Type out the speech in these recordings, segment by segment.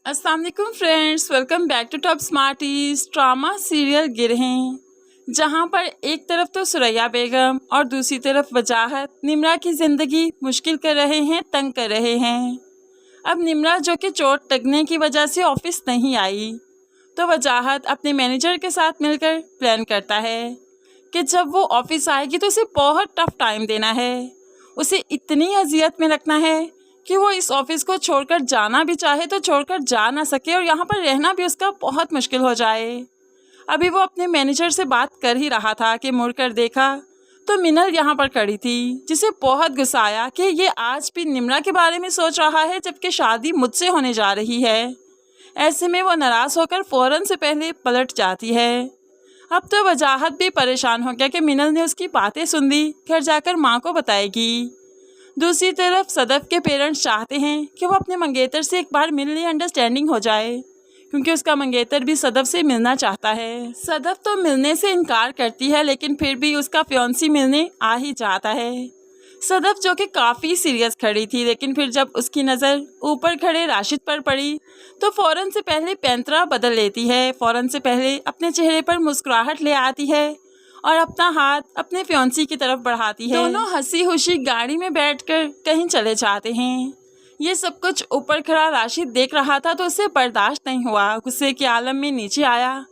अस्सलाम वालेकुम friends, welcome back to top smarties. Drama serial Girhein, जहां पर एक तरफ तो सुरैया बेगम और दूसरी तरफ वजाहत निम्रा की ज़िंदगी मुश्किल कर रहे हैं, तंग कर रहे हैं। अब निम्रा जो कि चोट लगने की वजह से ऑफिस नहीं आई, तो वजाहत अपने मैनेजर के साथ मिलकर प्लान करता है कि जब वो ऑफिस आएगी तो उसे बहुत टफ टाइम देना है, उसे इतनी अजियत में रखना है कि वो इस ऑफिस को छोड़कर जाना भी चाहे तो छोड़कर जा ना सके और यहाँ पर रहना भी उसका बहुत मुश्किल हो जाए। अभी वो अपने मैनेजर से बात कर ही रहा था कि मुड़कर देखा तो मिनल यहाँ पर खड़ी थी, जिसे बहुत गुस्सा आया कि ये आज भी निम्रा के बारे में सोच रहा है जबकि शादी मुझसे होने जा रही है। ऐसे में वो नाराज़ होकर फ़ौरन से पहले पलट जाती है। अब तो वजाहत भी परेशान हो गया कि मिनल ने उसकी बातें सुन ली, घर जाकर माँ को बताएगी। दूसरी तरफ सदफ के पेरेंट्स चाहते हैं कि वो अपने मंगेतर से एक बार मिल ले, अंडरस्टैंडिंग हो जाए, क्योंकि उसका मंगेतर भी सदफ से मिलना चाहता है। सदफ तो मिलने से इनकार करती है, लेकिन फिर भी उसका फियांसी मिलने आ ही जाता है। सदफ जो कि काफ़ी सीरियस खड़ी थी, लेकिन फिर जब उसकी नज़र ऊपर खड़े राशिद पर पड़ी तो फ़ौरन से पहले पैंतरा बदल लेती है, फ़ौरन से पहले अपने चेहरे पर मुस्कुराहट ले आती है और अपना हाथ अपने फियांसी की तरफ बढ़ाती है। दोनों हंसी खुशी गाड़ी में बैठकर कहीं चले जाते हैं। ये सब कुछ ऊपर खड़ा राशिद देख रहा था तो उसे बर्दाश्त नहीं हुआ, गुस्से के आलम में नीचे आया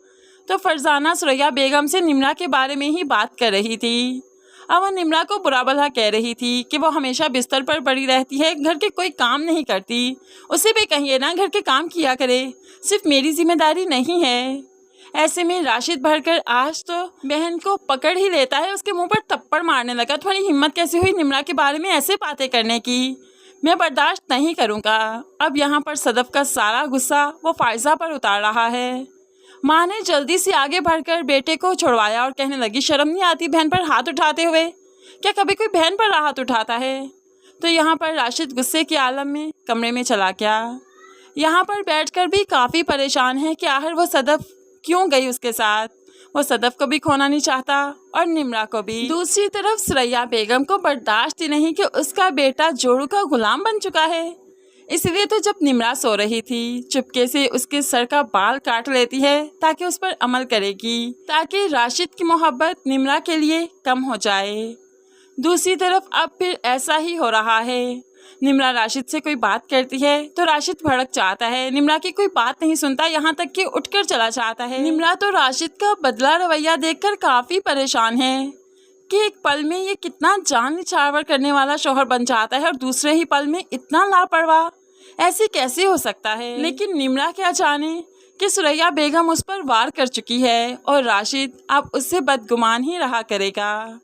तो फरजाना सुरैया बेगम से निम्रा के बारे में ही बात कर रही थी। अब वो निम्रा को बुरा भला कह रही थी कि वो हमेशा बिस्तर पर पड़ी रहती है, घर के कोई काम नहीं करती। उसे भी कहिए ना घर के काम किया करे, सिर्फ मेरी जिम्मेदारी नहीं है। ऐसे में राशिद भरकर आज तो बहन को पकड़ ही लेता है, उसके मुंह पर थप्पड़ मारने लगा। तुम्हारी हिम्मत कैसे हुई निम्रा के बारे में ऐसे बातें करने की, मैं बर्दाश्त नहीं करूँगा। अब यहाँ पर सदफ का सारा गुस्सा वो फायजा पर उतार रहा है। माँ ने जल्दी से आगे बढ़कर बेटे को छुड़वाया और कहने लगी, शर्म नहीं आती बहन पर हाथ उठाते हुए? क्या कभी कोई बहन पर हाथ उठाता है? तो यहाँ पर राशिद गुस्से के आलम में कमरे में चला गया। यहाँ पर बैठकर भी काफ़ी परेशान है कि आखिर वो सदफ क्यों गई उसके साथ। वो सदफ को भी खोना नहीं चाहता और निम्रा को भी। दूसरी तरफ सुरैया बेगम को बर्दाश्त ही नहीं कि उसका बेटा जोड़ू का गुलाम बन चुका है। इसलिए तो जब निम्रा सो रही थी चुपके से उसके सर का बाल काट लेती है ताकि उस पर अमल करेगी, ताकि राशिद की मोहब्बत निम्रा के लिए कम हो जाए। दूसरी तरफ अब फिर ऐसा ही हो रहा है। निम्रा राशिद से कोई बात करती है तो राशिद भड़क जाता है, निम्रा की कोई बात नहीं सुनता, यहाँ तक कि उठकर चला जाता है। निम्रा तो राशिद का बदला रवैया देखकर काफ़ी परेशान है कि एक पल में ये कितना जान निछावर करने वाला शौहर बन जाता है और दूसरे ही पल में इतना लापरवाह, ऐसे कैसे हो सकता है। लेकिन निम्रा क्या जाने कि सुरैया बेगम उस पर वार कर चुकी है और राशिद अब उससे बदगुमान ही रहा करेगा।